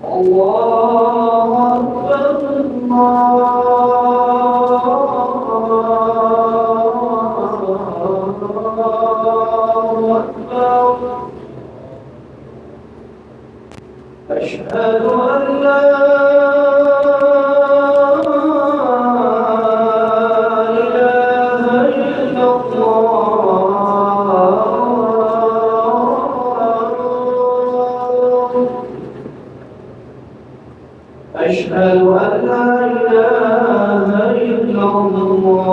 الله أكبر الله أكبر أشهد أن لا إله إلا الله أشهد أن لا إله إلا الله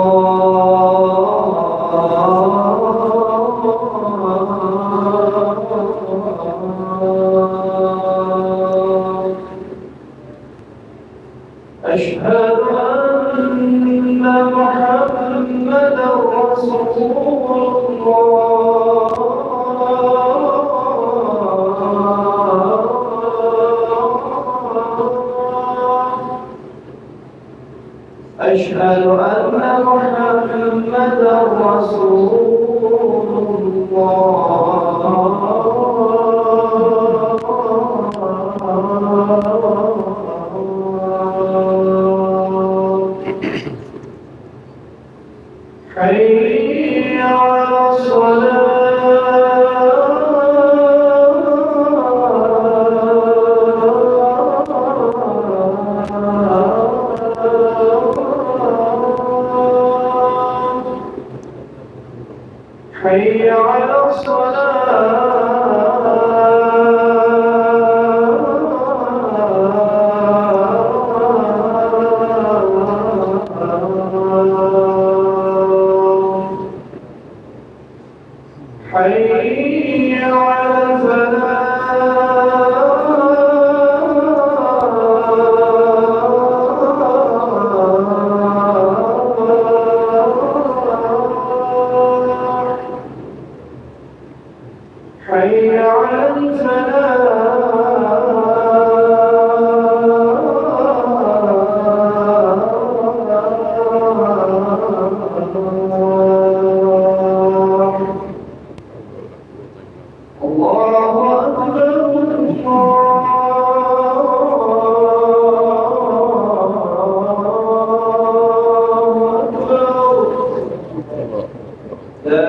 أشهد أن محمدا رسول الله أشهد أن محمدا رسول الله حي على الصلاة حي على الصلاة حي على الفلاح حي على الفلاح الله أكبر الله أكبر لا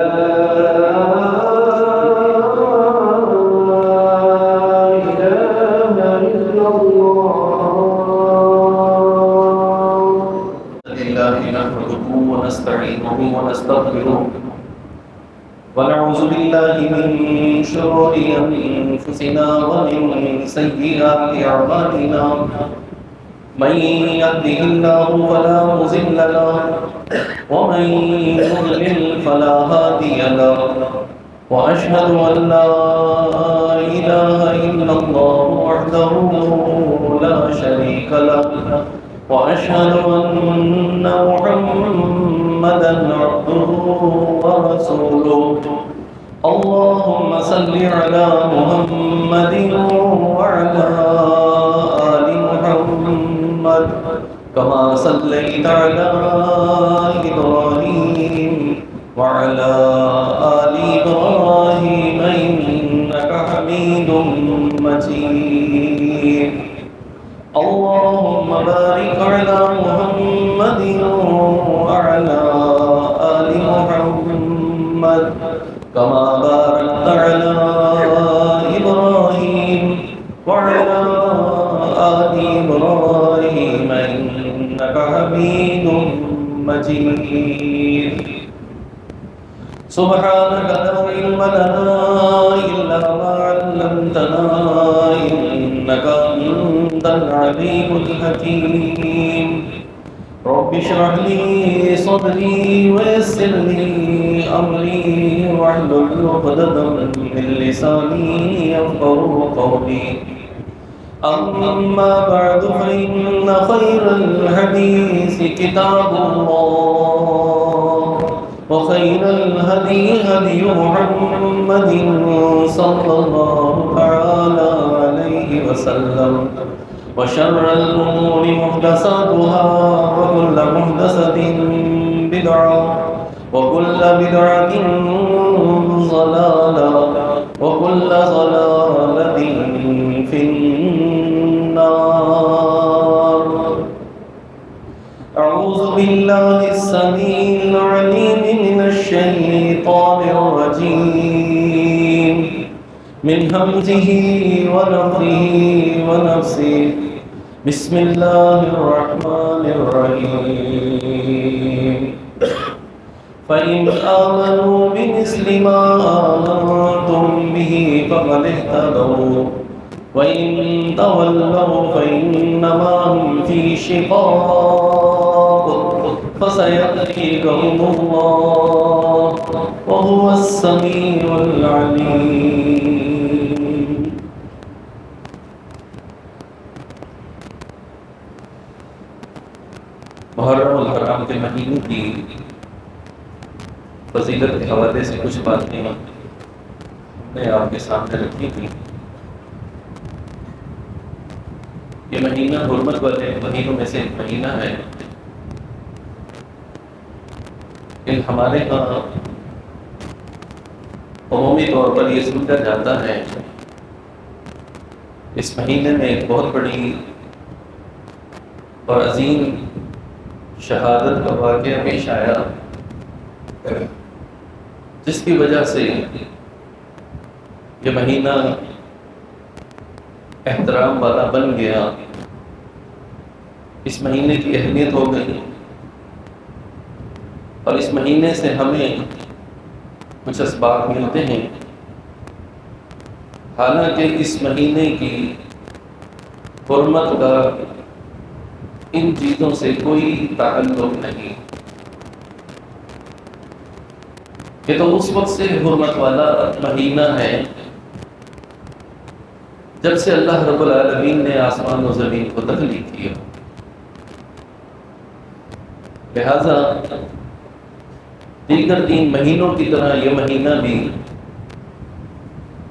إله إلا الله لله نحمده ونستعينه ونستغفره ونعوذ بالله من شرور أنفسنا ومن سيئات أعمالنا من يهده الله فلا مضل له ومن يضلل فلا هادي له وأشهد أن لا إله إلا الله وحده لا شريك له وأشهد أن محمدا عبده ورسوله اللهم صل على محمد وعلى آل محمد كما صليت على إبراهيم وعلى آل إبراهيم إنك حميد مجيد اللهم بارك على محمد وعلى آل محمد كما باركت على إبراهيم وعلى آل إبراهيم إنك حميد مجيد سبحانك لا علم لنا إلا ما علمتنا إنك أنت العليم الحكيم رب اشرح لي صدري ويسر لي أمري واحلل عقدة من لساني يفقهوا قولي أما بعد فإن خير الحديث كتاب الله وخير الهدي هدي محمد صلى الله تعالى عليه وسلم وشر الأمور محدثاتها وكل محدثة بدعة وكل بدعة ضلالة وكل ضلالة في النار بالله السميع العليم من الشيطان الرجيم من همزه ونفخه ونفسه بسم الله الرحمن الرحيم فإن آمنوا بمثل ما آمنتم به فقد اهتدوا وإن تولوا فإنما هم في شقاق فسيأتيكهم الله وهو السميع العليم. محرم الحرام کے مہینے کی فضیلت کے حوالے سے کچھ باتیں ہم نے آپ کے سامنے رکھی تھی. یہ مہینہ حرمت والے مہینوں میں سے ایک مہینہ ہے. ہمارے ہاں عمومی طور پر یہ سمجھا جاتا ہے اس مہینے میں ایک بہت بڑی اور عظیم شہادت کا واقعہ پیش آیا جس کی وجہ سے یہ مہینہ احترام والا بن گیا. اس مہینے کی اہمیت ہو گئی اور اس مہینے سے ہمیں کچھ اسباق ملتے ہیں. حالانکہ اس مہینے کی حرمت کا ان چیزوں سے کوئی تعلق نہیں. یہ تو اس وقت سے حرمت والا مہینہ ہے جب سے اللہ رب العالمین نے آسمان و زمین کو تخلیق کیا. لہذا دیگر 3 مہینوں کی طرح یہ مہینہ بھی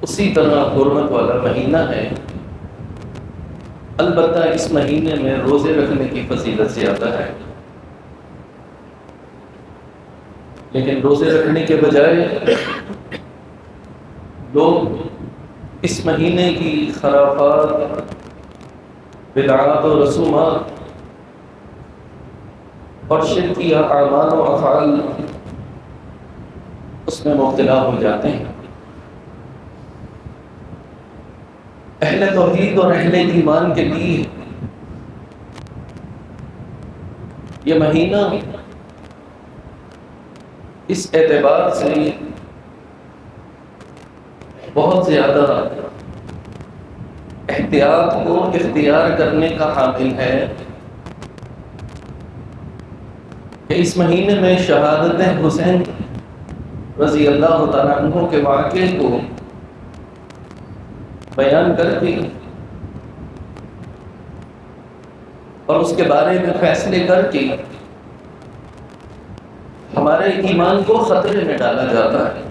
اسی طرح حرمت والا مہینہ ہے. البتہ اس مہینے میں روزے رکھنے کی فضیلت زیادہ ہے. لیکن روزے رکھنے کے بجائے لوگ اس مہینے کی خرافات، بدعات و رسومات اور شرکی اعمال و افعال اس میں مبتلا ہو جاتے ہیں. اہل توحید اور اہل ایمان کے لیے یہ مہینہ اس اعتبار سے بہت زیادہ احتیاط کو اختیار کرنے کا حامل ہے کہ اس مہینے میں شہادت حسین رضی اللہ تعالیٰ عنہ کے واقعے کو بیان کر کے اور اس کے بارے میں فیصلے کر کے ہمارے ایمان کو خطرے میں ڈالا جاتا ہے.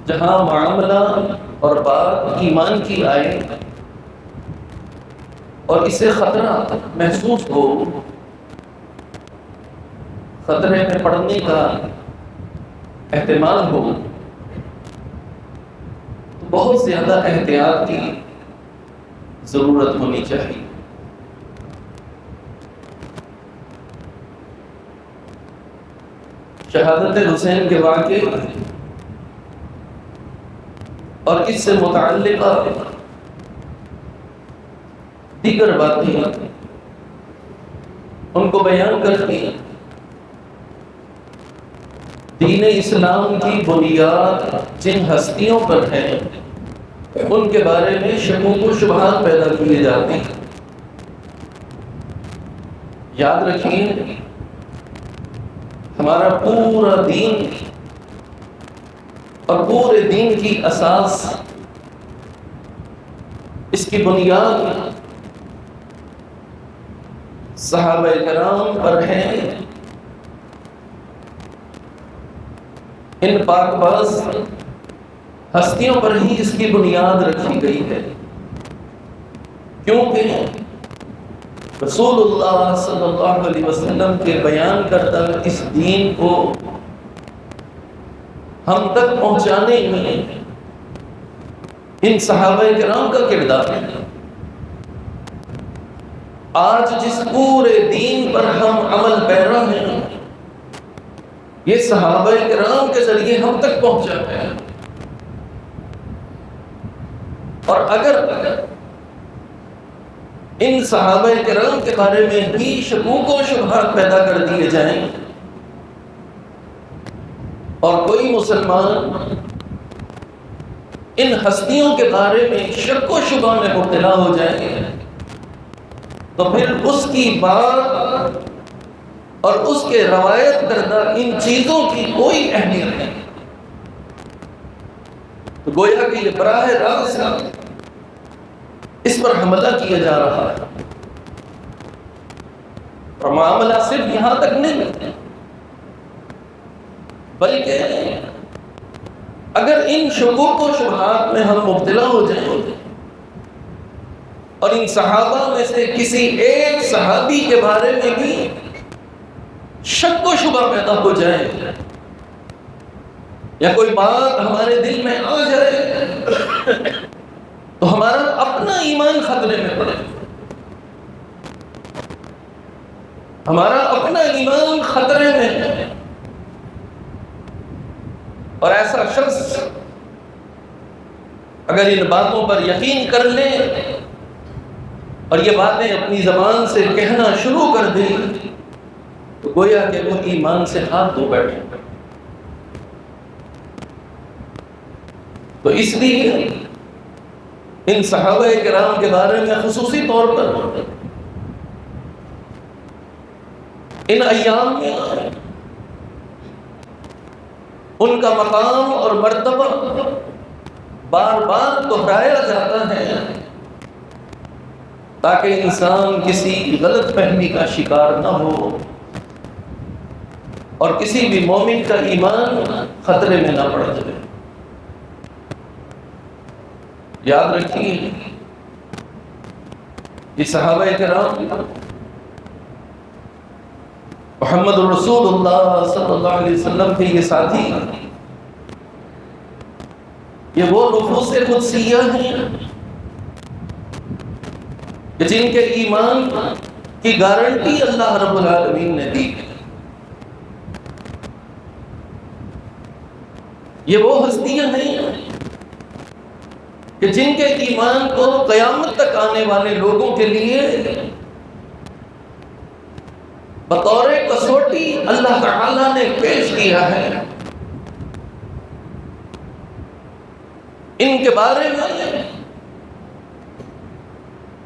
جہاں معاملہ اور بات ایمان کی آئے اور اسے خطرہ محسوس ہو، خطرے میں پڑنے کا احتمال ہو، تو بہت زیادہ احتیاط کی ضرورت ہونی چاہیے. شہادت حسین کے واقعے اور اس سے متعلقہ دیگر باتیں ان کو بیان کر کے دین اسلام کی بنیاد جن ہستیوں پر ہے ان کے بارے میں شکوک و شبہات پیدا کیے جاتے ہیں. یاد رکھیے ہمارا پورا دین اور پورے دین کی اساس، اس کی بنیاد صحابہ کرام پر ہے. ان پاک باز ہستیوں پر ہی اس کی بنیاد رکھی گئی ہے، کیونکہ رسول اللہ صلی اللہ علیہ وسلم کے بیان کردہ اس دین کو ہم تک پہنچانے میں ان صحابہ کرام کا کردار ہے. آج جس پورے دین پر ہم عمل پیرا ہیں، یہ صحابہ کرام کے ذریعے ہم تک پہنچا ہے. اور اگر ان صحابہ کرام کے بارے میں بھی شکوک و شبہات پیدا کر دیے جائیں اور کوئی مسلمان ان ہستیوں کے بارے میں شک و شبہ میں مبتلا ہو جائے تو پھر اس کی بات اور اس کے روایت کردہ ان چیزوں کی کوئی اہمیت نہیں. تو گویا کہ یہ براہ راست اس پر حملہ کیا جا رہا ہے. اور معاملہ صرف یہاں تک نہیں، بلکہ اگر ان شکوک و شبہات میں ہم مبتلا ہو جائیں اور ان صحابہ میں سے کسی ایک صحابی کے بارے میں بھی شک و شبہ پیدا ہو جائے یا کوئی بات ہمارے دل میں آ جائے تو ہمارا اپنا ایمان خطرے میں پڑے، ہمارا اپنا ایمان خطرے میں ہے. اور ایسا شخص اگر ان باتوں پر یقین کر لے اور یہ باتیں اپنی زبان سے کہنا شروع کر دیں تو گویا کہ وہ ایمان سے ہاتھ دھو بیٹھے. تو اس لیے ان صحابہ کرام کے بارے میں خصوصی طور پر ان ایام میں ان کا مقام اور مرتبہ بار بار دہرایا جاتا ہے تاکہ انسان کسی غلط فہمی کا شکار نہ ہو اور کسی بھی مومن کا ایمان خطرے میں نہ پڑ جائے. یاد رکھیے کہ صحابہ کرام محمد رسول اللہ صلی اللہ علیہ وسلم کے یہ ساتھی، یہ وہ نفوس قدسیہ ہیں کہ جن کے ایمان کی گارنٹی اللہ رب العالمین نے دی. یہ وہ ہستیاں ہیں کہ جن کے ایمان کو قیامت تک آنے والے لوگوں کے لیے بطور کسوٹی اللہ تعالیٰ نے پیش کیا ہے. ان کے بارے میں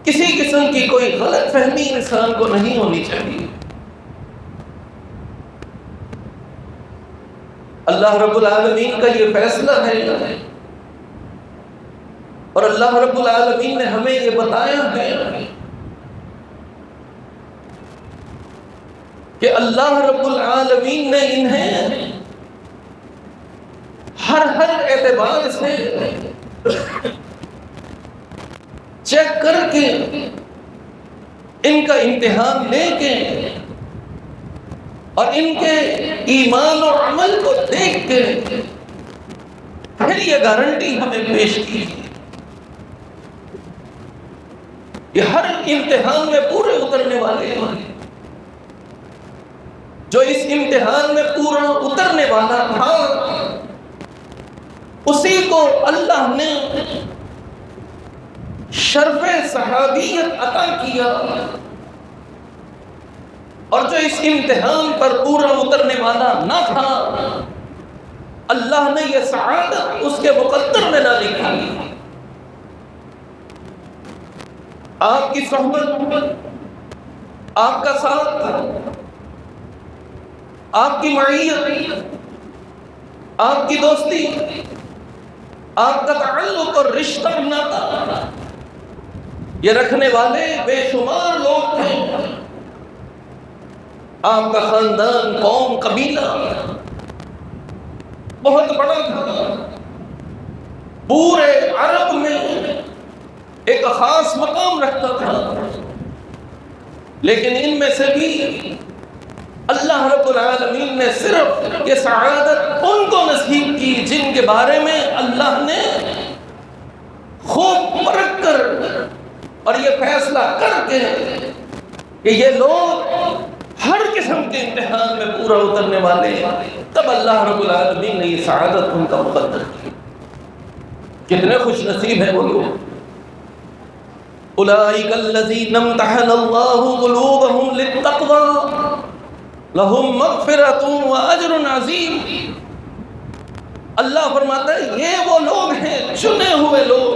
کسی قسم کی کوئی غلط فہمی انسان کو نہیں ہونی چاہیے. اللہ رب العالمین کا یہ فیصلہ ہے اور اللہ رب العالمین نے ہمیں یہ بتایا ہے کہ اللہ رب العالمین نے انہیں ہر اعتبار سے چیک کر کے ان کا امتحان لے کے اور ان کے ایمان اور عمل کو دیکھ کے پھر یہ گارنٹی ہمیں پیش کی. یہ ہر امتحان میں پورے اترنے والے ہیں. جو اس امتحان میں پورا اترنے والا تھا اسی کو اللہ نے شرف صحابیت عطا کیا، اور جو اس امتحان پر پورا اترنے والا نہ تھا اللہ نے یہ سعادت اس کے مقدر میں نہ لکھی. آپ کی صحبت، آپ کا ساتھ، آپ کی معیت، آپ کی دوستی، آپ کا تعلق اور رشتہ ناتا، یہ رکھنے والے بے شمار لوگ تھے. آپ کا خاندان، قوم، قبیلہ بہت بڑا تھا. پورے عرب میں ایک خاص مقام رکھتا تھا. لیکن ان میں سے بھی اللہ رب العالمین نے صرف یہ سعادت ان کو نصیب کی جن کے بارے میں اللہ نے خوب پرکھ کر اور یہ فیصلہ کر کے کہ یہ لوگ ہر قسم کے امتحان میں پورا اترنے والے ہیں، تب اللہ رب العالمین نے یہ سعادت ان کا مقدر کی۔ کتنے خوش نصیب ہیں وہ لوگ۔ اولئک الذین امتحن اللہ قلوبہم للتقوی لہم مغفرۃ واجر عظیم۔ اللہ فرماتا ہے یہ وہ لوگ ہیں، چنے ہوئے لوگ،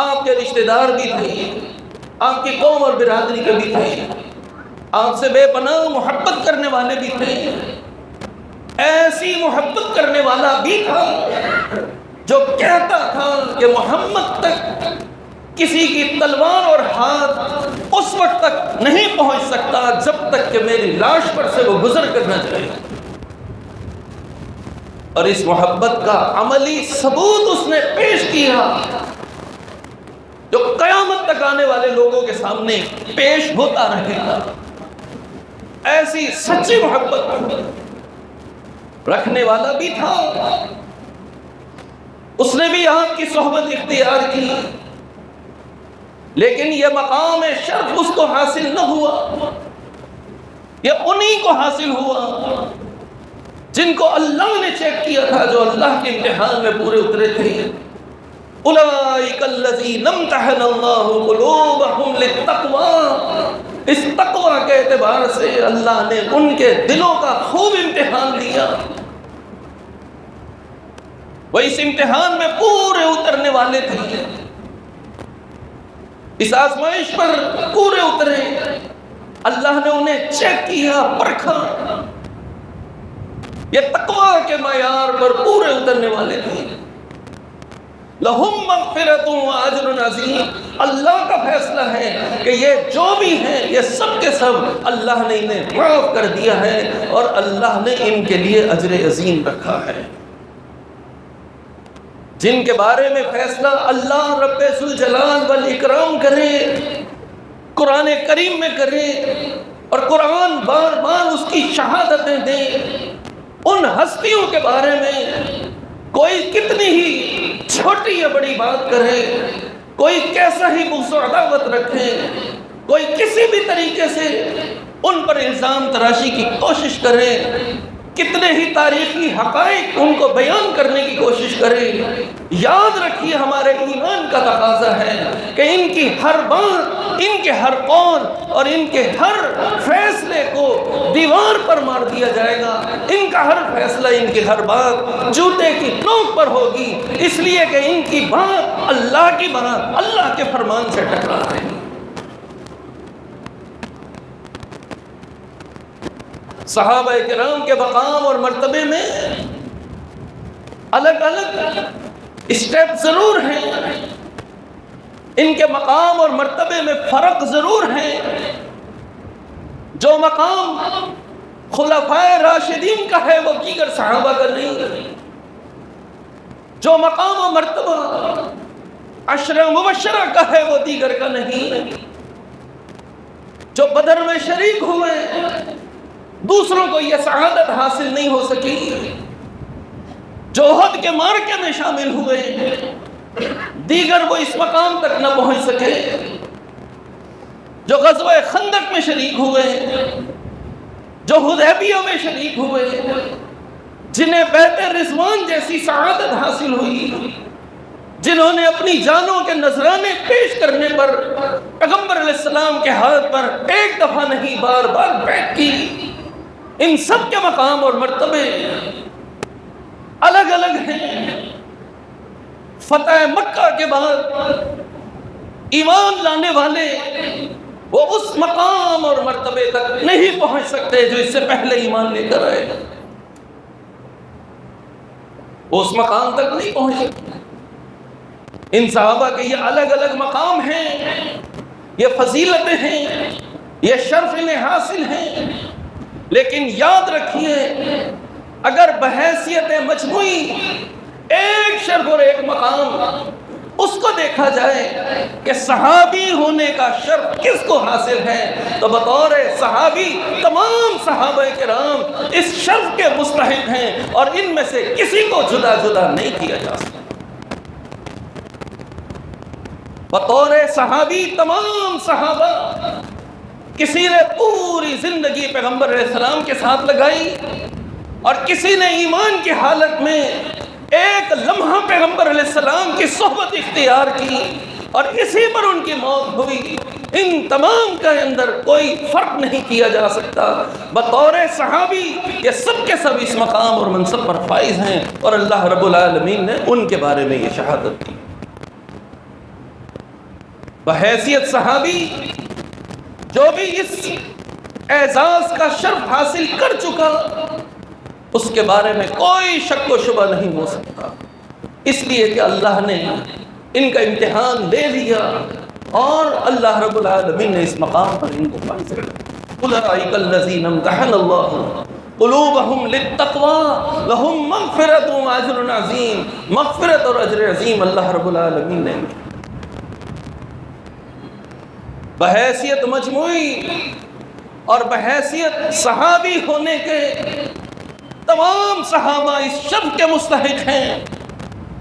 آپ کے رشتہ دار بھی تھے، آپ کی قوم اور برادری کے بھی تھے، آپ سے بے پناہ محبت کرنے والے بھی تھے، ایسی محبت کرنے والا بھی تھا جو کہتا تھا کہ محمد تک کسی کی تلوار اور ہاتھ اس وقت تک نہیں پہنچ سکتا جب تک کہ میری لاش پر سے وہ گزر کر نہ جائے، اور اس محبت کا عملی ثبوت اس نے پیش کیا جو قیامت تک آنے والے لوگوں کے سامنے پیش ہوتا رہے گا۔ ایسی سچی محبت رکھنے والا بھی تھا، اس نے بھی آپ کی صحبت اختیار کی، لیکن یہ مقام شرف اس کو حاصل نہ ہوا، یہ انہی کو حاصل ہوا جن کو اللہ نے چیک کیا تھا، جو اللہ کے امتحان میں پورے اترے تھے۔ اولئک الذین امتحن اللہ قلوبہم للتقوی، اس تقوی کے اعتبار سے اللہ نے ان کے دلوں کا خوب امتحان لیا، وہ اس امتحان میں پورے اترنے والے تھے، اس آزمائش پر پورے اترے، اللہ نے انہیں چیک کیا، پرکھا، یہ تقوی کے معیار پر پورے اترنے والے تھے۔ لہم مغفرۃ واجر عظیم، اللہ کا فیصلہ ہے کہ یہ جو بھی ہیں یہ سب کے سب اللہ نے انہیں معاف کر دیا ہے، اور اللہ نے ان کے لیے اجر عظیم رکھا ہے۔ جن کے بارے میں فیصلہ اللہ رب ذوالجلال والاکرام کرے، قرآن کریم میں کرے، اور قرآن بار بار اس کی شہادتیں دے، ان ہستیوں کے بارے میں کوئی کتنی ہی چھوٹی یا بڑی بات کرے، کوئی کیسا ہی بغض و عداوت رکھے، کوئی کسی بھی طریقے سے ان پر الزام تراشی کی کوشش کرے، کتنے ہی تاریخی حقائق ان کو بیان کرنے کی کوشش کرے، یاد رکھیے ہمارے ایمان کا تقاضا ہے کہ ان کی ہر بات، ان کے ہر قول اور ان کے ہر فیصلے کو دیوار پر مار دیا جائے گا، ان کا ہر فیصلہ، ان کی ہر بات جوتے کی نوک پر ہوگی، اس لیے کہ ان کی بات اللہ کی بات، اللہ کے فرمان سے ٹکرا رہی ہے۔ صحابہ کرام کے مقام اور مرتبے میں الگ الگ اسٹیپ ضرور ہیں، ان کے مقام اور مرتبے میں فرق ضرور ہے۔ جو مقام خلفائے راشدین کا ہے وہ دیگر صحابہ کا نہیں، جو مقام و مرتبہ عشرہ مبشرہ کا ہے وہ دیگر کا نہیں، جو بدر میں شریک ہوئے دوسروں کو یہ سعادت حاصل نہیں ہو سکی، جو احد کے معرکے میں شامل ہوئے دیگر وہ اس مقام تک نہ پہنچ سکے، جو غزوہ خندق میں شریک ہوئے، جو حدیبیہ میں شریک ہوئے، جنہیں بیعت رضوان جیسی سعادت حاصل ہوئی، جنہوں نے اپنی جانوں کے نذرانے پیش کرنے پر پیغمبر علیہ السلام کے ہاتھ پر ایک دفعہ نہیں بار بار بیعت کی، ان سب کے مقام اور مرتبے الگ الگ ہیں۔ فتح مکہ کے بعد ایمان لانے والے وہ اس مقام اور مرتبے تک نہیں پہنچ سکتے جو اس سے پہلے ایمان لے کر آئے، وہ اس مقام تک نہیں پہنچ سکتے۔ ان صحابہ کے یہ الگ الگ مقام ہیں، یہ فضیلتیں ہیں، یہ شرف انہیں حاصل ہیں، لیکن یاد رکھیے اگر بحیثیت مجموعی ایک شرف اور ایک مقام اس کو دیکھا جائے کہ صحابی ہونے کا شرف کس کو حاصل ہے، تو بطور صحابی تمام صحابہ کرام اس شرف کے مستحق ہیں، اور ان میں سے کسی کو جدا جدا نہیں کیا جا سکتا۔ بطور صحابی تمام صحابہ کسی نے پوری زندگی پیغمبر علیہ السلام کے ساتھ لگائی اور کسی نے ایمان کی حالت میں ایک لمحہ پیغمبر علیہ السلام کی صحبت اختیار کی اور اسی پر ان کی موت ہوئی. ان تمام کے اندر کوئی فرق نہیں کیا جا سکتا. بطور صحابی یہ سب کے سب اس مقام اور منصب پر فائز ہیں اور اللہ رب العالمین نے ان کے بارے میں یہ شہادت دی. بحیثیت صحابی جو بھی اس اعزاز کا شرف حاصل کر چکا اس کے بارے میں کوئی شک و شبہ نہیں ہو سکتا، اس لیے کہ اللہ نے ان کا امتحان لے لیا اور اللہ رب العالمین نے اس مقام پر ان کو فائز کیا. اولئک الذین امتحن اللہ قلوبہم للتقوی لہم مغفرۃ و اجر عظیم. مغفرت اور اجر عظیم اللہ رب العالمین نے بحیثیت مجموعی اور بحیثیت صحابی ہونے کے. تمام صحابہ اس شرف کے مستحق ہیں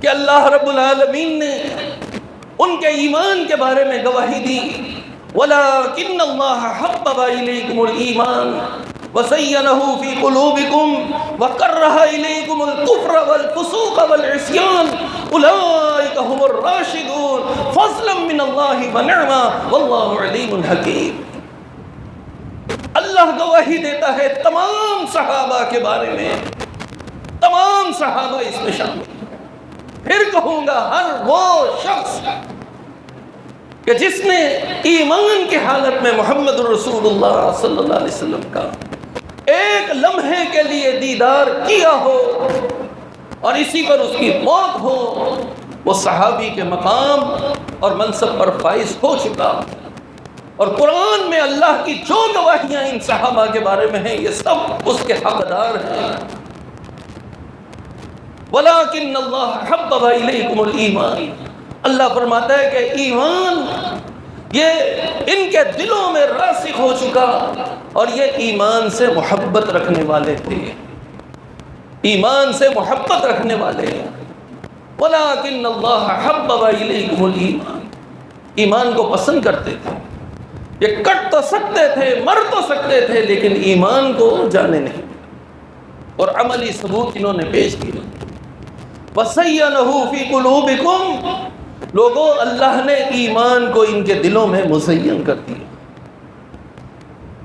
کہ اللہ رب العالمین نے ان کے ایمان کے بارے میں گواہی دی. وَلَكِنَّ اللَّهَ حَبَّبَ إِلَيْكُمُ الْإِيمَانَ وَزَيَّنَهُ فِي قُلُوبِكُمْ وَكَرَّهَ إِلَيْكُمُ الْكُفْرَ وَالْفُسُوقَ وَالْعِصْيَانَ أُولَئِكَ هُمُ الرَّاشِدُونَ فَضْلًا مِّنَ اللَّهِ وَنِعْمَةً وَاللَّهُ عَلِيمٌ حَكِيمٌ. اللہ گواہی دیتا ہے تمام صحابہ کے بارے میں، تمام صحابہ اس میں شامل. پھر کہوں گا ہر وہ شخص کہ جس نے ایمان کی حالت میں محمد رسول اللہ صلی اللہ علیہ وسلم کا ایک لمحے کے لیے دیدار کیا ہو اور اسی پر اس کی موت ہو، وہ صحابی کے مقام اور منصب پر فائز ہو چکا. اور قرآن میں اللہ کی جو گواہیاں ان صحابہ کے بارے میں ہیں یہ سب اس کے حقدار ہیں. وَلَكِنَّ اللَّهَ حَبَّبَ إِلَيْكُمُ الْإِيمَانَ. اللہ فرماتا ہے کہ ایمان یہ ان کے دلوں میں راسخ ہو چکا اور یہ ایمان سے محبت رکھنے والے تھے، ایمان سے محبت رکھنے والے ہیں. وَلَكِنَّ اللَّهَ حَبَّبَ إِلَيْكُمُ الْإِيمَانَ. ایمان کو پسند کرتے تھے. یہ کٹ تو سکتے تھے، مر تو سکتے تھے، لیکن ایمان کو جانے نہیں اور عملی ثبوت انہوں نے پیش کیا. وَزَيَّنَهُ فِي قُلُوبِكُمْ. لوگوں اللہ نے ایمان کو ان کے دلوں میں مزین کر دیا.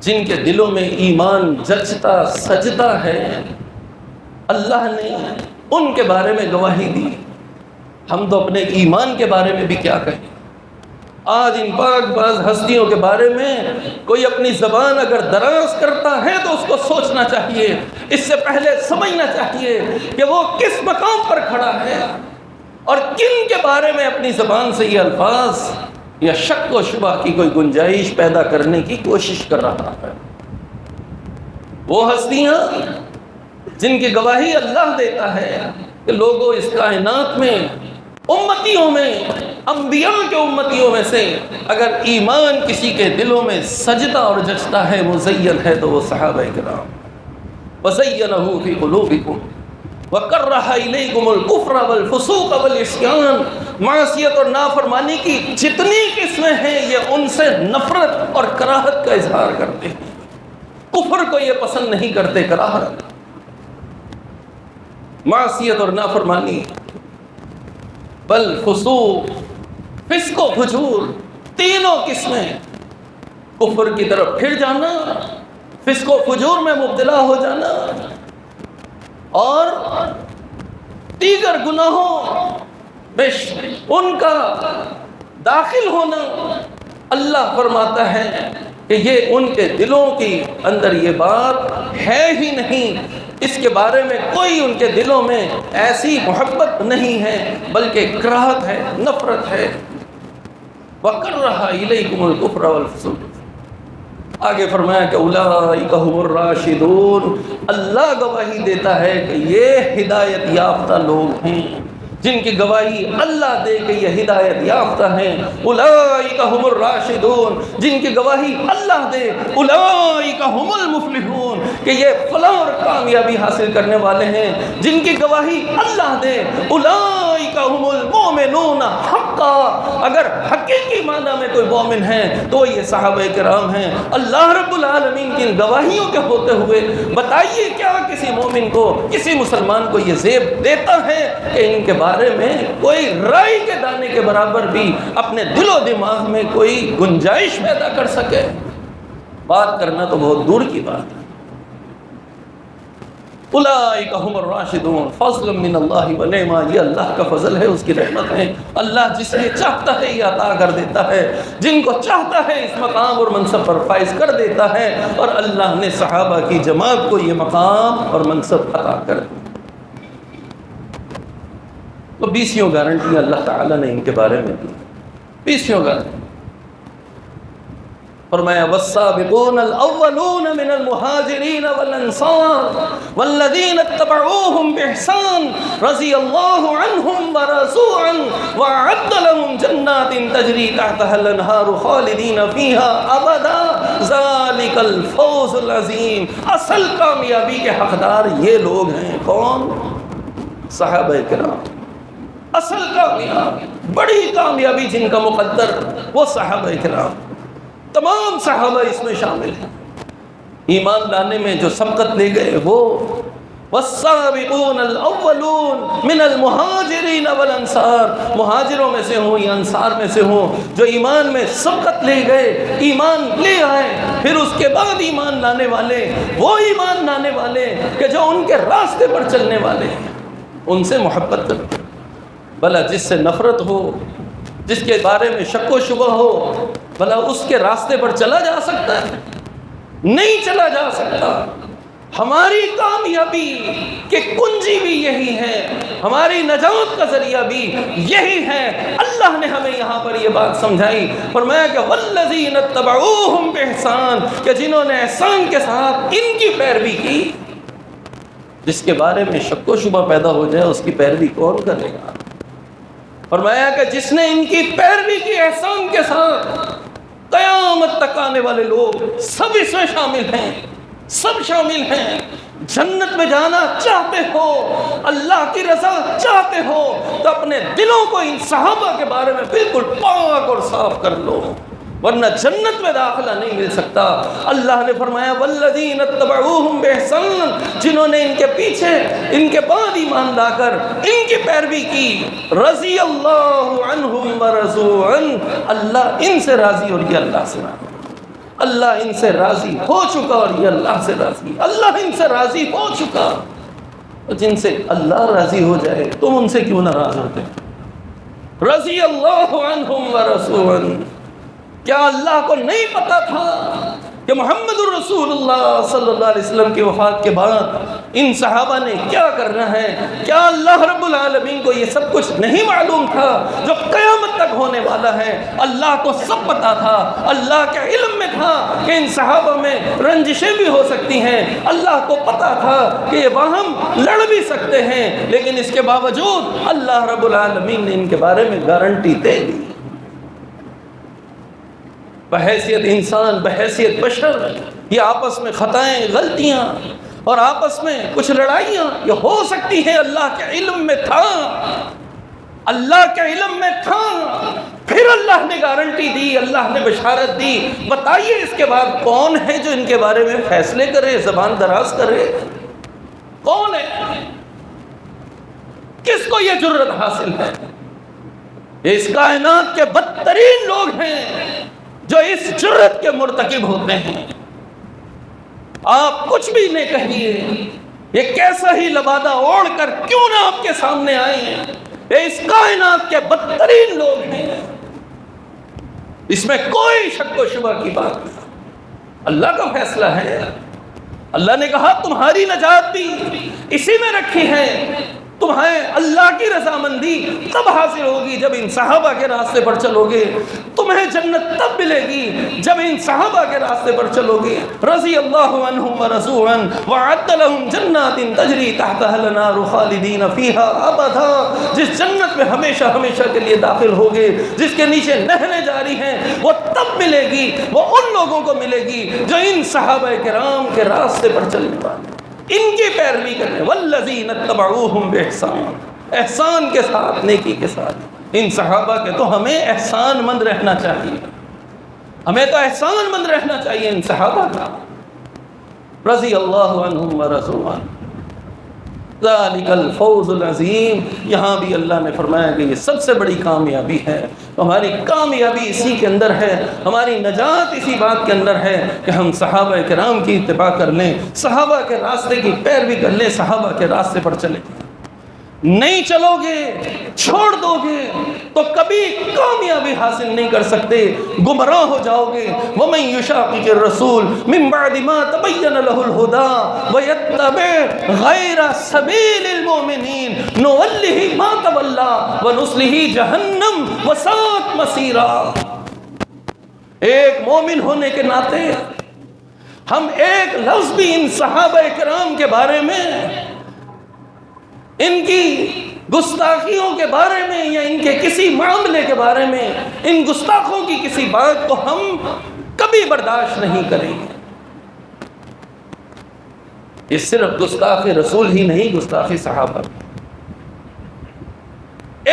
جن کے دلوں میں ایمان جچتا سجتا ہے اللہ نے ان کے بارے میں گواہی دی. ہم تو اپنے ایمان کے بارے میں بھی کیا کہیں. آج ان پاک باز ہستیوں کے بارے میں کوئی اپنی زبان اگر دراز کرتا ہے تو اس کو سوچنا چاہیے، اس سے پہلے سمجھنا چاہیے کہ وہ کس مقام پر کھڑا ہے اور کن کے بارے میں اپنی زبان سے یہ الفاظ یا شک و شبہ کی کوئی گنجائش پیدا کرنے کی کوشش کر رہا ہے. وہ ہستیاں جن کی گواہی اللہ دیتا ہے کہ لوگوں اس کائنات میں امتیوں میں، انبیاء کے امتیوں میں سے اگر ایمان کسی کے دلوں میں سجدہ اور جچتا ہے، مزین ہے، تو وہ صحابہ کرام. وَزَيَّنَهُ فِي قُلُوبِكُمْ وَكَرَّهَ إِلَيْكُمُ الْكُفْرَ وَالْفُسُوقَ وَالْعِصْيَانَ. معصیت اور نافرمانی کی جتنی قسمیں ہیں یہ ان سے نفرت اور کراہت کا اظہار کرتے ہیں. کفر کو یہ پسند نہیں کرتے، کراہت. معصیت اور نافرمانی، بل فسوق، فسق و فجور، تینوں قسمیں. کفر کی طرف پھر جانا، فسق و فجور میں مبتلا ہو جانا اور دیگر گناہوں میں ان کا داخل ہونا. اللہ فرماتا ہے کہ یہ ان کے دلوں کی اندر یہ بات ہے ہی نہیں، اس کے بارے میں کوئی ان کے دلوں میں ایسی محبت نہیں ہے بلکہ کراہت ہے، نفرت ہے. وَكَرَّهَ إِلَيْكُمُ الْكُفْرَ وَالْفُسُوقَ. آگے فرمایا کہ اولئک هم الراشدون. اللہ گواہی دیتا ہے کہ یہ ہدایت یافتہ لوگ ہیں جن کی گواہی اللہ دے کہ یہ ہدایت یافتہ ہیں. اولئک هم الراشدون. جن کی گواہی اللہ دے اولئک هم المفلحون کہ یہ فلاح اور کامیابی حاصل کرنے والے ہیں. جن کی گواہی اللہ دے اولئک هم المؤمنون حقا. حقا، اگر حقیقی معنی میں کوئی مومن ہے تو یہ صحابہ کرام ہیں۔ اللہ رب العالمین کی ان گواہیوں کے ہوتے ہوئے بتائیے کیا کسی مومن کو، کسی مسلمان کو یہ زیب دیتا ہے کہ ان کے بارے میں کوئی رائی کے دانے کے برابر بھی اپنے دل و دماغ میں کوئی گنجائش پیدا کر سکے؟ بات کرنا تو بہت دور کی بات ہے۔ اولئک هم الراشدون فضل من اللہ و نعمہ، یہ اللہ کا فضل ہے، اس کی رحمت ہے۔ اللہ جس نے چاہتا ہے یہ عطا کر دیتا ہے، جن کو چاہتا ہے اس مقام اور منصب پر فائز کر دیتا ہے، اور اللہ نے صحابہ کی جماعت کو یہ مقام اور منصب عطا کر دیا۔ تو 20 گارنٹی اللہ تعالیٰ نے ان کے بارے میں دی، 20 گارنٹی۔ فرمایا والسابقون الاولون من المہاجرین والانصار والذین اتبعوهم باحسان رضی اللہ عنہم ورضوا عنہ واعد لهم جنات تجری تحتها الانہار خالدین فیہا ابدا ذالک الفوز العظیم۔ اصل کامیابی کے حقدار یہ لوگ ہیں، کون؟ صحابہ کرام۔ اصل کامیابی، بڑی کامیابی جن کا مقدر وہ صحابہ کرام، تمام صحابہ اس میں شامل ہیں۔ ایمان لانے میں جو سبقت لے گئے وہ والسابقون الاولون من المہاجرین والانصار، مہاجروں میں سے ہوں یا انصار میں سے ہوں، جو ایمان میں سبقت لے گئے، ایمان لے آئے، پھر اس کے بعد ایمان لانے والے، وہ ایمان لانے والے کہ جو ان کے راستے پر چلنے والے ہیں، ان سے محبت کرتے۔ بھلا جس سے نفرت ہو، جس کے بارے میں شک و شبہ ہو، بھلا اس کے راستے پر چلا جا سکتا ہے؟ نہیں چلا جا سکتا۔ ہماری کامیابی کی کنجی بھی یہی ہے، ہماری نجات کا ذریعہ بھی یہی ہے۔ اللہ نے ہمیں یہاں پر یہ بات سمجھائی، فرمایا کہ والذین اتبعوہم باحسان، کہ جنہوں نے احسان کے ساتھ ان کی پیروی کی۔ جس کے بارے میں شک و شبہ پیدا ہو جائے اس کی پیروی کون کرے گا؟ فرمایا کہ جس نے ان کی پیروی کی احسان کے ساتھ، قیامت تک آنے والے لوگ سب اس میں شامل ہیں، سب شامل ہیں۔ جنت میں جانا چاہتے ہو، اللہ کی رضا چاہتے ہو، تو اپنے دلوں کو ان صحابہ کے بارے میں بالکل پاک اور صاف کر لو، ورنہ جنت میں داخلہ نہیں مل سکتا۔ اللہ نے فرمایا والذین اتبعوہم باحسان، جنہوں نے ان کے پیچھے، ان کے بعد ایمان لا کر ان کی پیروی کی، رضی اللہ عنہم ورضوا عنہ، اللہ ان سے راضی اور یہ اللہ سے راضی۔ اللہ ان سے راضی ہو چکا اور یہ اللہ سے راضی، اللہ ان سے راضی ہو چکا۔ جن سے اللہ راضی ہو جائے تم ان سے کیوں ناراض ہوتے؟ رضی اللہ عنہم ورضوا عنہ۔ کیا اللہ کو نہیں پتا تھا کہ محمد الرسول اللہ صلی اللہ علیہ وسلم کی وفات کے بعد ان صحابہ نے کیا کرنا ہے؟ کیا اللہ رب العالمین کو یہ سب کچھ نہیں معلوم تھا جو قیامت تک ہونے والا ہے؟ اللہ کو سب پتا تھا، اللہ کے علم میں تھا کہ ان صحابہ میں رنجشیں بھی ہو سکتی ہیں، اللہ کو پتا تھا کہ یہ باہم لڑ بھی سکتے ہیں، لیکن اس کے باوجود اللہ رب العالمین نے ان کے بارے میں گارنٹی دے دی۔ بحیثیت انسان، بحیثیت بشر، یہ آپس میں خطائیں، غلطیاں اور آپس میں کچھ لڑائیاں یہ ہو سکتی ہیں، اللہ کے علم میں تھا، اللہ کے علم میں تھا۔ پھر اللہ نے گارنٹی دی، اللہ نے بشارت دی۔ بتائیے اس کے بعد کون ہے جو ان کے بارے میں فیصلے کرے، زبان دراز کرے؟ کون ہے؟ کس کو یہ جرت حاصل ہے؟ یہ اس کائنات کے بدترین لوگ ہیں جو اس جرت کے مرتکب ہوتے ہیں۔ آپ کچھ بھی نہیں کہیے، یہ کیسا ہی لبادہ اوڑھ کر کیوں نہ آپ کے سامنے آئے ہیں، یہ اس کائنات کے بدترین لوگ ہیں، اس میں کوئی شک و شبہ کی بات نہیں۔ اللہ کا فیصلہ ہے، اللہ نے کہا تمہاری نجات بھی اسی میں رکھی ہے، تمہیں اللہ کی رضامندی تب حاصل ہوگی جب ان صحابہ کے راستے پر چلو گے، تمہیں جنت تب ملے گی جب ان صحابہ کے راستے پر چلو گے۔ رضی اللہ عنہم ورضوا عنہ وعد لهم جنات تجری تحتها الانہار خالدین فیہا ابدا، جس جنت میں ہمیشہ ہمیشہ کے لیے داخل ہوگے، جس کے نیچے نہریں جاری ہیں، وہ تب ملے گی، وہ ان لوگوں کو ملے گی جو ان صحابہ کرام کے راستے پر چلنے والے، ان کی پیروی کرنے، والذین اتبعوہم باحسان، احسان کے ساتھ، نیکی کے ساتھ۔ ان صحابہ کے تو ہمیں احسان مند رہنا چاہیے، ہمیں تو احسان مند رہنا چاہیے ان صحابہ کا، رضی اللہ عنہم ورضوا عنہ، ذالک الفوز العظیم۔ یہاں بھی اللہ نے فرمایا کہ یہ سب سے بڑی کامیابی ہے، ہماری کامیابی اسی کے اندر ہے، ہماری نجات اسی بات کے اندر ہے کہ ہم صحابہ کرام کی اتباع کر لیں، صحابہ کے راستے کی پیروی کر لیں، صحابہ کے راستے پر چلیں۔ نہیں چلو گے، چھوڑ دو گے تو کبھی کامیابی حاصل نہیں کر سکتے، گمراہ ہو جاؤ گے۔ وَمَن يُشَاقِقِ الرَّسُولَ مِن بَعْدِ مَا تَبَيَّنَ لَهُ الْهُدَىٰ وَيَتَّبِعْ غَيْرَ سَبِيلِ الْمُؤْمِنِينَ نُوَلِّهِ مَا تَوَلَّىٰ وَنُصْلِهِ جَهَنَّمَ وَسَاءَتْ مَصِيرًا۔ ایک مومن ہونے کے ناطے ہم ایک لفظ بھی ان صحابہ کرام کے بارے میں، ان کی گستاخیوں کے بارے میں یا ان کے کسی معاملے کے بارے میں، ان گستاخوں کی کسی بات کو ہم کبھی برداشت نہیں کریں گے۔ یہ صرف گستاخ رسول ہی نہیں، گستاخ صحابہ،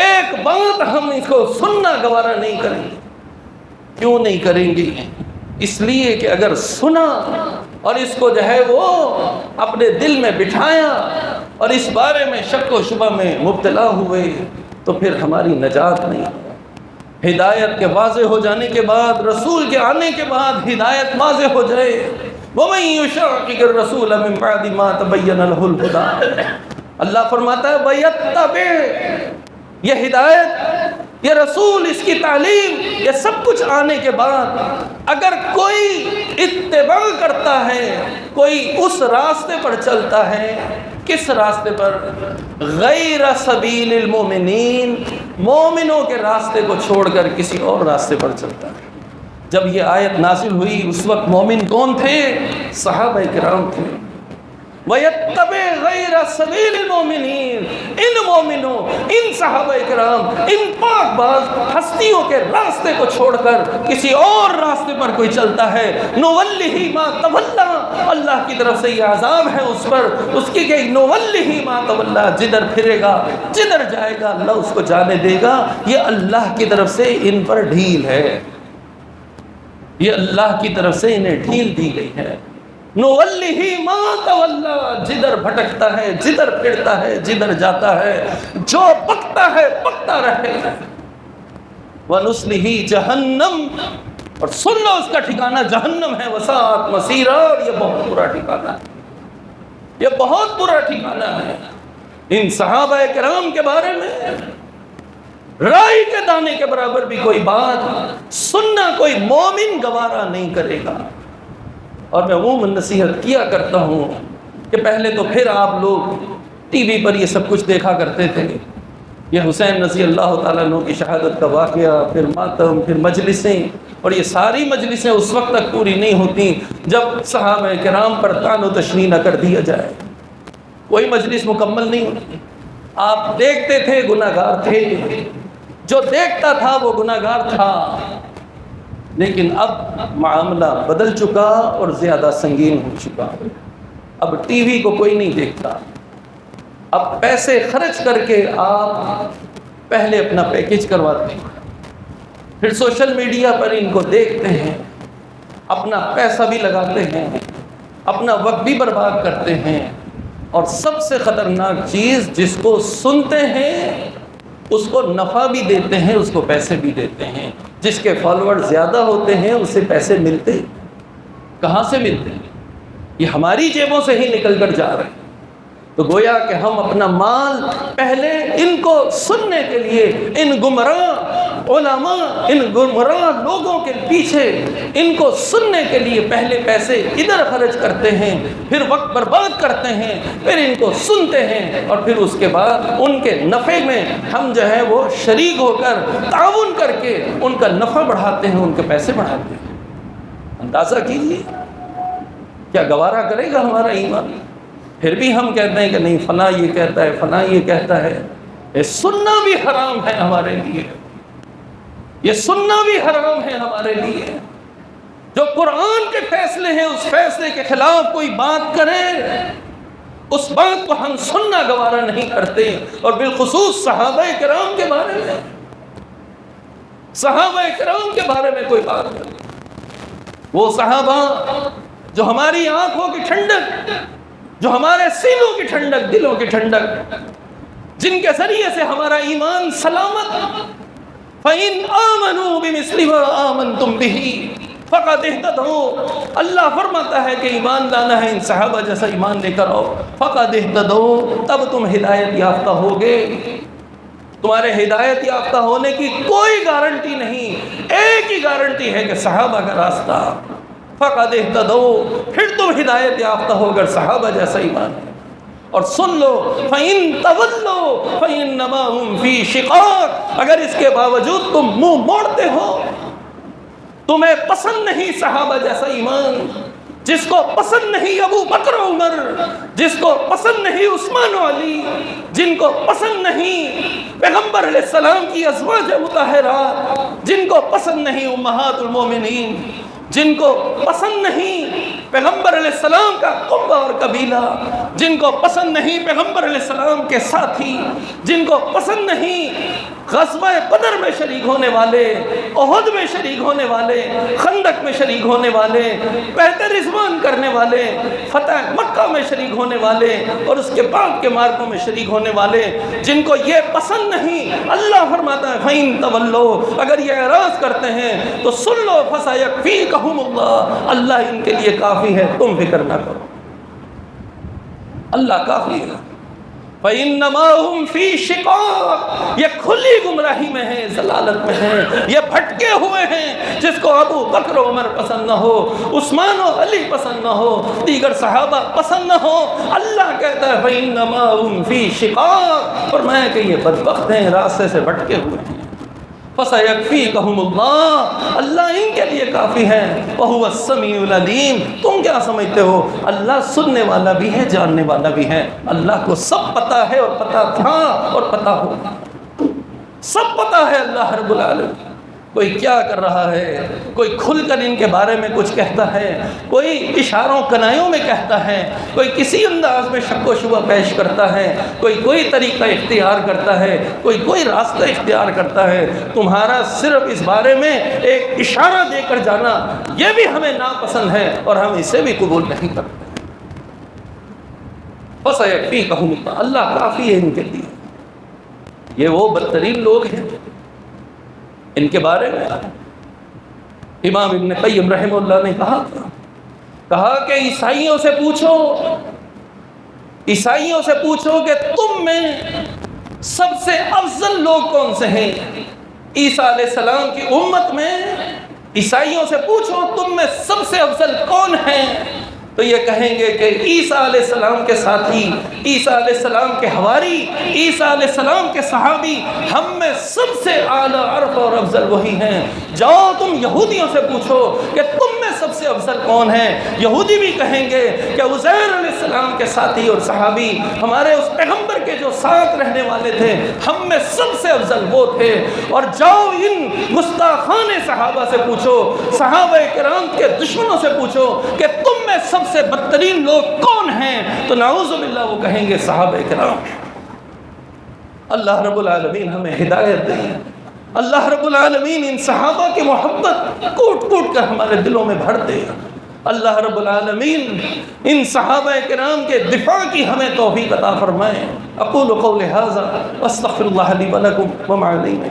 ایک بات ہم اس کو سننا گوارا نہیں کریں گے۔ کیوں نہیں کریں گے؟ اس لیے کہ اگر سنا اور اس کو جو ہے وہ اپنے دل میں بٹھایا اور اس بارے میں شک و شبہ میں مبتلا ہوئے تو پھر ہماری نجات نہیں۔ ہدایت کے واضح ہو جانے کے بعد، رسول کے آنے کے بعد ہدایت واضح ہو جائے، وَمَن يُشَاقِقِ الرَّسُولَ مِن بَعْدِ مَا تَبَيَّنَ لَهُ الْهُدَىٰ، اللہ فرماتا ہے وَيَتَّبِعْ، یہ ہدایت، یہ رسول، اس کی تعلیم، یہ سب کچھ آنے کے بعد اگر کوئی اتباع کرتا ہے، کوئی اس راستے پر چلتا ہے، کس راستے پر؟ غیر سبیل المومنین، مومنوں کے راستے کو چھوڑ کر کسی اور راستے پر چلتا ہے۔ جب یہ آیت نازل ہوئی اس وقت مومن کون تھے؟ صحابہ کرام تھے۔ وَيَتَّبِعْ غَيْرَ سَبِيلِ الْمُؤْمِنِينَ، ان مومنوں، ان صحابہ کرام، ان پاک باز ہستیوں کے راستے کو چھوڑ کر کسی اور راستے پر کوئی چلتا ہے، نُوَلِّهِ مَا تَوَلَّىٰ، اللہ کی طرف سے یہ عذاب ہے اس پر، اس کی کہ نُوَلِّهِ مَا تَوَلَّىٰ، جدھر پھرے گا، جدھر جائے گا اللہ اس کو جانے دے گا۔ یہ اللہ کی طرف سے ان پر ڈھیل ہے، یہ اللہ کی طرف سے انہیں ڈھیل دی گئی ہے۔ نُوَلِّهِ مَا تَوَلَّىٰ، جدھر بھٹکتا ہے، جدھر پھرتا ہے، جدھر جاتا ہے، جو پکتا ہے پکتا رہے۔ وَنُصْلِهِ جَهَنَّمَ، اور سن لو اس کا ٹھکانہ جہنم ہے، وَسَاءَتْ مَصِيرًا، اور یہ بہت برا ٹھکانہ ہے، یہ بہت برا ٹھکانہ ہے۔ ان صحابہ کرام کے بارے میں رائی کے دانے کے برابر بھی کوئی بات سننا کوئی مومن گوارا نہیں کرے گا۔ اور میں عموماً نصیحت کیا کرتا ہوں کہ پہلے تو پھر آپ لوگ ٹی وی پر یہ سب کچھ دیکھا کرتے تھے، یہ حسین رضی اللہ تعالیٰ عنہ کی شہادت کا واقعہ، پھر ماتم، پھر مجلسیں، اور یہ ساری مجلسیں اس وقت تک پوری نہیں ہوتی جب صحابہ کرام پر طعن و تشنیع نہ کر دیا جائے، کوئی مجلس مکمل نہیں ہوتی۔ آپ دیکھتے تھے گناہ گار تھے، جو دیکھتا تھا وہ گناہ گار تھا، لیکن اب معاملہ بدل چکا اور زیادہ سنگین ہو چکا۔ اب ٹی وی کو کوئی نہیں دیکھتا، اب پیسے خرچ کر کے آپ پہلے اپنا پیکج کرواتے ہیں، پھر سوشل میڈیا پر ان کو دیکھتے ہیں، اپنا پیسہ بھی لگاتے ہیں، اپنا وقت بھی برباد کرتے ہیں، اور سب سے خطرناک چیز جس کو سنتے ہیں اس کو نفع بھی دیتے ہیں، اس کو پیسے بھی دیتے ہیں۔ جس کے فالوور زیادہ ہوتے ہیں اسے پیسے ملتے کہاں سے ملتے ہیں؟ یہ ہماری جیبوں سے ہی نکل کر جا رہے ہیں۔ تو گویا کہ ہم اپنا مال پہلے ان کو سننے کے لیے، ان گمراہ علماء، ان گمراہ لوگوں کے پیچھے ان کو سننے کے لیے پہلے پیسے ادھر خرچ کرتے ہیں، پھر وقت برباد کرتے ہیں، پھر ان کو سنتے ہیں، اور پھر اس کے بعد ان کے نفع میں ہم جو ہے وہ شریک ہو کر تعاون کر کے ان کا نفع بڑھاتے ہیں، ان کے پیسے بڑھاتے ہیں۔ اندازہ کیجیے کیا گوارا کرے گا ہمارا ایمان؟ پھر بھی ہم کہتے ہیں کہ نہیں، فلاں یہ کہتا ہے، فلاں یہ کہتا ہے۔ یہ سننا بھی حرام ہے ہمارے لیے، یہ سننا بھی حرام ہے ہمارے لیے۔ جو قرآن کے فیصلے ہیں اس فیصلے کے خلاف کوئی بات کرے، اس بات کو ہم سننا گوارا نہیں کرتے، اور بالخصوص صحابہ کرام کے بارے میں صحابہ کرام کے بارے میں کوئی بات نہیں. وہ صحابہ جو ہماری آنکھوں کی ٹھنڈک، جو ہمارے سینوں کی ٹھنڈک، دلوں کی ٹھنڈک، جن کے ذریعے سے ہمارا ایمان سلامت. فَإِنْ آمَنُوا بِمِثْلِ مَا آمَنْتُمْ بِهِ فَقَدْ اهْتَدَوْا. اللہ فرماتا ہے کہ ایمان لانا ہے ان صحابہ جیسا ایمان لے کر آؤ. فَقَدْ اهْتَدَوْا، تب تم ہدایت یافتہ ہوگے. تمہارے ہدایت یافتہ ہونے کی کوئی گارنٹی نہیں، ایک ہی گارنٹی ہے کہ صحابہ کا راستہ. فَقَدْ اهْتَدَوْا، پھر تم ہدایت یافتہ ہو کر صحابہ جیسا ایمان ہے. اور سن لو فَإِن تَوَلُّوا فَإِنَّمَا هُمْ فِي شِقَاقٍ، اگر اس کے باوجود تم منہ موڑتے ہو، تمہیں پسند نہیں صحابہ جیسا ایمان، جس کو پسند نہیں ابو بکر و عمر، جس کو پسند نہیں عثمان و علی، جن کو پسند نہیں پیغمبر علیہ السلام کی ازواج مطہرات، جن کو پسند نہیں امہات المومنین، جن کو پسند نہیں پیغمبر علیہ السلام کا قبہ اور قبیلہ، جن کو پسند نہیں پیغمبر علیہ السلام کے ساتھی، جن کو پسند نہیں غزوہ بدر میں شریک ہونے والے، احد میں شریک ہونے والے، خندق میں شریک ہونے والے، بیعت رضوان کرنے والے، فتح مکہ میں شریک ہونے والے اور اس کے بعد کے مارکوں میں شریک ہونے والے، جن کو یہ پسند نہیں، اللہ فرماتا ہے فَإِن تَوَلُّوا، اگر یہ اعراض کرتے ہیں تو سن لو فَسَيَكْفِيكَهُمُ اللَّهُ، اللہ ان کے لیے کافی ہے، تم فکر نہ کرو، اللہ کافی ہے. فَإِنَّمَا هُمْ فِي شِقَاقٍ، یہ کھلی گمراہی میں ہیں، ضلالت میں ہیں، یہ بھٹکے ہوئے ہیں. جس کو ابو بکر و عمر پسند نہ ہو، عثمان و علی پسند نہ ہو، دیگر صحابہ پسند نہ ہو، اللہ کہتا ہے فَإِنَّمَا هُمْ فِي شِقَاقٍ، اور میں کہ یہ بدبخت ہیں، راستے سے بھٹکے ہوئے ہیں. فَسَيَكْفِيكَهُمُ اللَّهُ، اللہ ان کے لیے کافی ہے. وَهُوَ السَّمِيعُ الْعَلِيمُ، تم کیا سمجھتے ہو اللہ سننے والا بھی ہے، جاننے والا بھی ہے. اللہ کو سب پتہ ہے اور پتہ تھا اور پتہ ہوگا، سب پتہ ہے اللہ رب العالمین. کوئی کیا کر رہا ہے، کوئی کھل کر ان کے بارے میں کچھ کہتا ہے، کوئی اشاروں کنایوں میں کہتا ہے، کوئی کسی انداز میں شک و شبہ پیش کرتا ہے، کوئی طریقہ اختیار کرتا ہے، کوئی راستہ اختیار کرتا ہے. تمہارا صرف اس بارے میں ایک اشارہ دے کر جانا یہ بھی ہمیں ناپسند ہے اور ہم اسے بھی قبول نہیں کرتے. فَسَيَكْفِيكَهُمُ اللَّهُ، اللہ کافی ہے ان کے لیے. یہ وہ بدترین لوگ ہیں، ان کے بارے میں امام ابن قیم رحمہ اللہ نے کہا کہ عیسائیوں سے پوچھو کہ تم میں سب سے افضل لوگ کون سے ہیں. عیسیٰ علیہ السلام کی امت میں عیسائیوں سے پوچھو تم میں سب سے افضل کون ہیں، تو یہ کہیں گے کہ عیسیٰ علیہ السلام کے ساتھی، عیسیٰ علیہ السلام کے حواری، عیسیٰ علیہ السلام کے صحابی ہم میں سب سے اعلیٰ عرف اور افضل وہی ہیں. جاؤ تم یہودیوں سے پوچھو کہ تم میں سب سے افضل کون ہیں. یہودی بھی کہیں گے کہ عزیر علیہ السلام کے ساتھی اور صحابی ہمارے اس پیغمبر کے جو ساتھ رہنے والے تھے ہم میں سب سے افضل وہ تھے. اور جاؤ ان گستاخان صحابہ سے پوچھو، صحابہ کرام کے دشمنوں سے پوچھو کہ تم میں سب سے بدترین لوگ کون ہیں، تو نعوذ باللہ وہ کہیں گے صحابہ کرام. اللہ رب العالمین ہمیں ہدایت دے. اللہ رب العالمین ان صحابہ کی محبت کوٹ کوٹ کر ہمارے دلوں میں بھر دے. اللہ رب العالمین ان صحابہ کرام کے دفاع کی ہمیں توفیق عطا فرمائے. اقول قولی ھذا واستغفر اللہ لی ولکم وما علینا